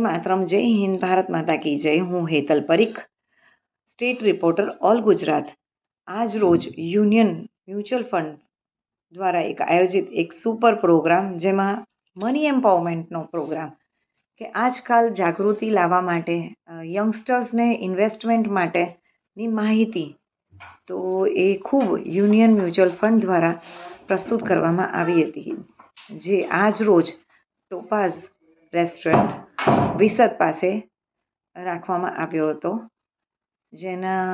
માતરમ, જય હિન્દ, ભારત માતા કી જય. હું Hetal Parikh, state reporter all Gujarat. આજ રોજ યુનિયન મ્યુચ્યુઅલ ફંડ દ્વારા આયોજિત એક સુપર પ્રોગ્રામ, જેમાં મની એમ્પાવરમેન્ટનો પ્રોગ્રામ, કે આજકાલ જાગૃતિ લાવવા માટે યંગસ્ટર્સને ઇન્વેસ્ટમેન્ટ માટેની માહિતી, તો એ ખૂબ યુનિયન મ્યુચ્યુઅલ ફંડ દ્વારા પ્રસ્તુત કરવામાં આવી હતી, જે આજ રોજ ટોપાઝ રેસ્ટોરન્ટ વિસદ પાસે રાખવામાં આવ્યો હતો, જેના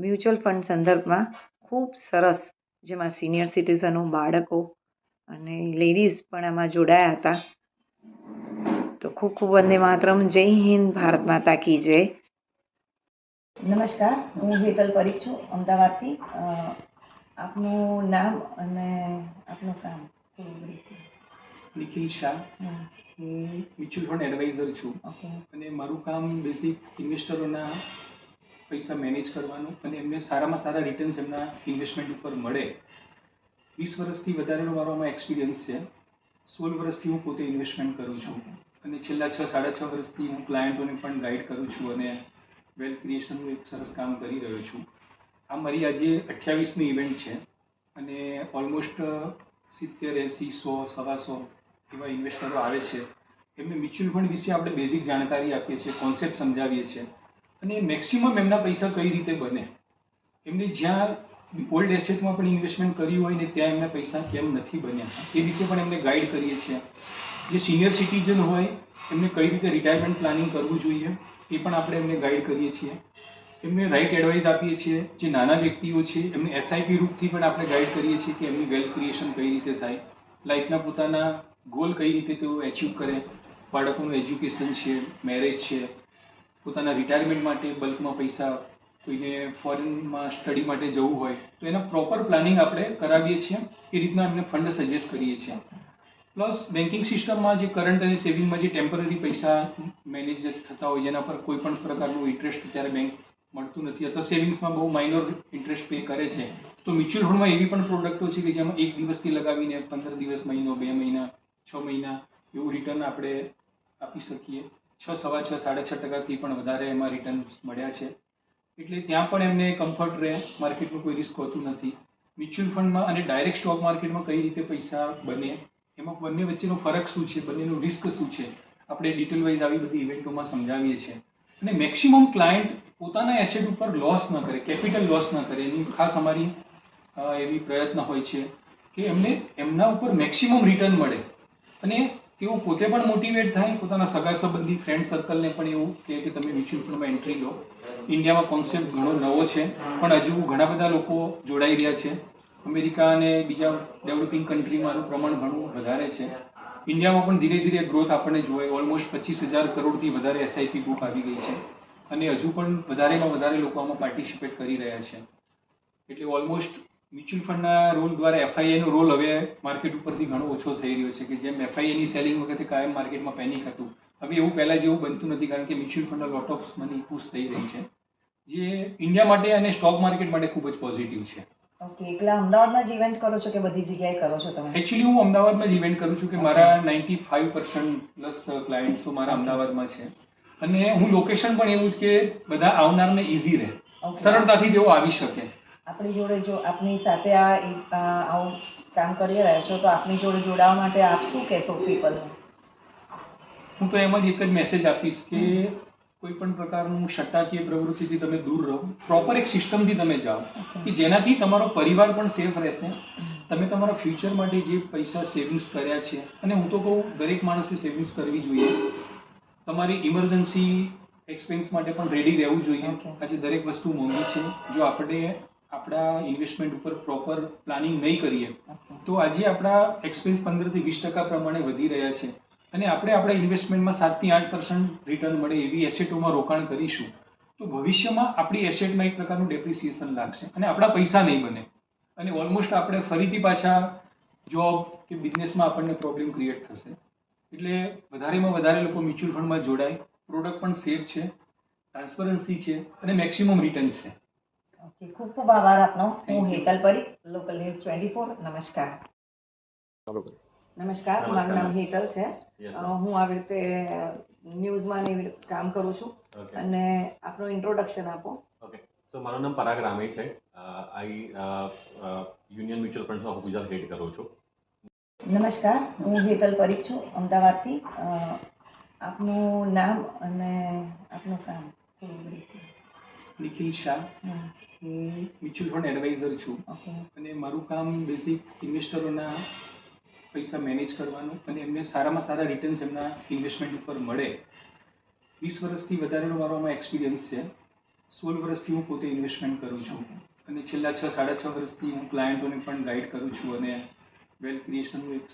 મ્યુચ્યુઅલ ફંડ સંદર્ભમાં ખૂબ સરસ, જેમાં સિનિયર સિટીઝનો, બાળકો અને લેડીઝ પણ આમાં જોડાયા હતા. તો ખૂબ ખૂબ વંદે માતરમ, જય હિન્દ, ભારત માતા કી જય. નમસ્કાર, હું હેતલ પરીખ છું, અમદાવાદથી. આપનું નામ અને આપનું કામ? નિખિલ શાહ. હું મ્યુચ્યુઅલ ફંડ એડવાઇઝર છું. અને મારું કામ બેઝિક ઇન્વેસ્ટરોના પૈસા મેનેજ કરવાનું અને એમને સારામાં સારા રિટર્ન્સ એમના ઇન્વેસ્ટમેન્ટ ઉપર મળે. 20 વર્ષથી વધારેનો મારો આમાં એક્સપિરિયન્સ છે. 16 વર્ષથી હું પોતે ઇન્વેસ્ટમેન્ટ કરું છું અને છેલ્લા 6-6.5 વર્ષથી હું ક્લાયન્ટોને પણ ગાઈડ કરું છું અને વેલ્થ ક્રિએશનનું એક સરસ કામ કરી રહ્યો છું. આ મારી આજે 28મી ઇવેન્ટ છે અને ઓલમોસ્ટ 70, 80, 100, 125 એવા ઇન્વેસ્ટરો આવે છે. એમને મ્યુચ્યુઅલ ફંડ વિશે આપણે બેઝિક જાણકારી આપીએ છીએ, કોન્સેપ્ટ સમજાવીએ છીએ અને મેક્સિમમ એમના પૈસા કઈ રીતે બને. એમને જ્યાં ઓલ્ડ એસેટમાં પણ ઇન્વેસ્ટમેન્ટ કર્યું હોય ને ત્યાં એમના પૈસા કેમ નથી બન્યા એ વિશે પણ એમને ગાઈડ કરીએ છીએ. જે સિનિયર સિટીઝન હોય એમને કઈ રીતે રિટાયરમેન્ટ પ્લાનિંગ કરવું જોઈએ એ પણ આપણે એમને ગાઈડ કરીએ છીએ. એમને રાઇટ એડવાઇસ આપીએ છીએ. જે નાના વ્યક્તિઓ છે એમને એસઆઈપી રૂપથી પણ આપણે ગાઈડ કરીએ છીએ કે એમની વેલ્થ ક્રિએશન કઈ રીતે થાય, લાઈફના પોતાના ગોલ કઈ રીતે તેઓ એચીવ કરે, બાળકોનું એજ્યુકેશન છે, મેરેજ છે, પોતાના રિટાયરમેન્ટ માટે બલ્કમાં પૈસા, કોઈને ફોરેનમાં સ્ટડી માટે જવું હોય તો એના પ્રોપર પ્લાનિંગ આપણે કરાવીએ છીએ. એ રીતના એમને ફંડ સજેસ્ટ કરીએ છીએ. પ્લસ બેન્કિંગ સિસ્ટમમાં જે કરંટ અને સેવિંગમાં જે ટેમ્પરરી પૈસા મેનેજ થતા હોય, જેના પર કોઈ પણ પ્રકારનું ઇન્ટરેસ્ટ અત્યારે બેંક મળતું નથી અથવા સેવિંગ્સમાં બહુ માઇનોર ઇન્ટરેસ્ટ પે કરે છે, તો મ્યુચ્યુઅલ ફંડમાં એવી પણ પ્રોડક્ટો છે કે જેમાં 1 દિવસથી લગાવીને 15 દિવસ, મહિનો, 2 મહિના, 6 મહિના એવું રિટર્ન આપણે આપી શકીએ. 6, 6.5, 6.5% પણ વધારે એમાં રિટર્ન્સ મળ્યા છે. એટલે ત્યાં પણ એમને કમ્ફર્ટ રહે, માર્કેટનું કોઈ રિસ્ક હોતું નથી. મ્યુચ્યુઅલ ફંડમાં અને ડાયરેક્ટ સ્ટોક માર્કેટમાં કઈ રીતે પૈસા બને, એમાં બંને વચ્ચેનો ફરક શું છે, બંનેનું રિસ્ક શું છે, આપણે ડિટેલ વાઇઝ આવી બધી ઇવેન્ટોમાં સમજાવીએ છીએ. અને મેક્સિમમ ક્લાયન્ટ પોતાના એસેટ ઉપર લોસ ન કરે, કેપિટલ લોસ ન કરે, એની ખાસ અમારી એવી પ્રયત્ન હોય છે કે એમને એમના ઉપર મેક્સિમમ રિટર્ન મળે અને તેઓ પોતે પણ મોટિવેટ થાય, પોતાના સગા સંબંધી, ફ્રેન્ડ સર્કલને પણ એવું કહે કે તમે મ્યુચ્યુઅલ ફંડમાં એન્ટ્રી લો. ઇન્ડિયામાં કોન્સેપ્ટ ઘણો નવો છે પણ હજુ ઘણા બધા લોકો જોડાઈ રહ્યા છે. અમેરિકા અને બીજા ડેવલપિંગ કન્ટ્રીમાં આનું પ્રમાણ ઘણું વધારે છે. ઇન્ડિયામાં પણ ધીરે ધીરે ગ્રોથ આપણને જોવાય. ઓલમોસ્ટ 25,000 કરોડથી વધારે એસઆઈપી બુક આવી ગઈ છે અને હજુ પણ વધારેમાં વધારે લોકો આમાં પાર્ટિસિપેટ કરી રહ્યા છે. એટલે ઓલમોસ્ટ મ્યુચ્યુઅલ ફંડના રોલ દ્વારા એફઆઈઆઈનો રોલ હવે માર્કેટ ઉપરથી ઘણો ઓછો થઈ રહ્યો છે, કે જેમ એફઆઈઆઈની સેલિંગ વખતે કાયમ માર્કેટમાં પેનિક હતું, હવે એવું પહેલાં જેવું બનતું નથી, કારણ કે મ્યુચ્યુઅલ ફંડના લોટ ઓફ મની પુશ થઈ રહી છે, જે ઇન્ડિયા માટે અને સ્ટોક માર્કેટ માટે ખૂબ જ પોઝિટિવ છે. ઓકે, એટલે અમદાવાદમાં જ ઇવેન્ટ કરો છો કે બધી જગ્યાએ કરો છો તમે? એકચ્યુઅલી હું અમદાવાદમાં જ ઇવેન્ટ કરું છું, કે મારા 95% પ્લસ ક્લાયન્ટ્સો મારા અમદાવાદમાં છે અને હું લોકેશન પણ એવું જ કે બધા આવનારને ઇઝી રહે, સરળતાથી તેઓ આવી શકે. આપણી જોડે જો આપની સાથે આવું કામ કરી રહ્યા છો, તો આપની જોડે જોડાવા માટે આપ શું કહેશો પીપલને? હું તો એમ જ એક જ મેસેજ આપીશ કે કોઈ પણ પ્રકારનું સટ્ટાકીય પ્રવૃત્તિથી તમે દૂર રહો, પ્રોપર એક સિસ્ટમથી તમે જાઓ કે જેનાથી તમારો પરિવાર પણ સેફ રહેશે. તમે તમારા ફ્યુચર માટે જે પૈસા સેવિંગ્સ કર્યા છે, અને હું તો કહું દરેક માણસે સેવિંગ્સ કરવી જોઈએ. તમારી ઇમરજન્સી એક્સપેન્સ માટે પણ રેડી રહેવું જોઈએ. આજે દરેક વસ્તુ મોંઘી છે. જો આપણે આપણા ઇન્વેસ્ટમેન્ટ ઉપર પ્રોપર પ્લાનિંગ નહીં કરીએ તો આજે આપણા એક્સપેન્સ 15% થી 20% પ્રમાણે વધી રહ્યા છે અને આપણે આપણા ઇન્વેસ્ટમેન્ટમાં 7 થી 8% રિટર્ન મળે એવી એસેટોમાં રોકાણ કરીશું તો ભવિષ્યમાં આપણી એસેટમાં એક પ્રકારનું ડેપ્રિસિએશન લાગશે અને આપણા પૈસા નહીં બને અને ઓલમોસ્ટ આપણે ફરીથી પાછા જોબ કે બિઝનેસમાં આપણને પ્રોબ્લેમ ક્રિએટ થશે. એટલે વધારેમાં વધારે લોકો મ્યુચ્યુઅલ ફંડમાં જોડાય. પ્રોડક્ટ પણ સેફ છે, ટ્રાન્સપરન્સી છે અને મેક્સિમમ રિટર્ન છે. ઓકે, ખૂબ ખૂબ આભાર આપનો. હું હેતલ પરીખ, લોકલ ન્યૂઝ 24. નમસ્કાર. નમસ્કાર, મારું નામ હેતલ છે. હું આવી રીતે ન્યૂઝમાં ને એવી રીતે કામ કરું છું. અને આપનું ઇન્ટ્રોડક્શન આપો. ઓકે, સો મારું નામ પરાગ રામી છે. આઈ યુનિયન મ્યુચ્યુઅલ ફંડ્સમાં હું ગુજરાત હેડ કરું છું. નમસ્કાર, હું હેતલ પરીખ છું, અમદાવાદથી. આપનું નામ અને આપનું કામ થોડું brief. નિખિલ શાહ, હું મ્યુચ્યુઅલ ફંડ એડવાઇઝર છું. ઓકે. અને મારું કામ બેઝિક ઇન્વેસ્ટરોના પૈસા મેનેજ કરવાનું અને એમને સારામાં સારા રિટર્ન્સ એમના ઇન્વેસ્ટમેન્ટ ઉપર મળે. 20 વર્ષથી વધારેનો મારો આમાં એક્સપિરિયન્સ છે. 16 વર્ષથી હું પોતે ઇન્વેસ્ટમેન્ટ કરું છું અને છેલ્લા 6 સાડા 6 વર્ષથી હું ક્લાયન્ટોને પણ ગાઈડ કરું છું અને વેલ્થ ક્રિએશનનું એક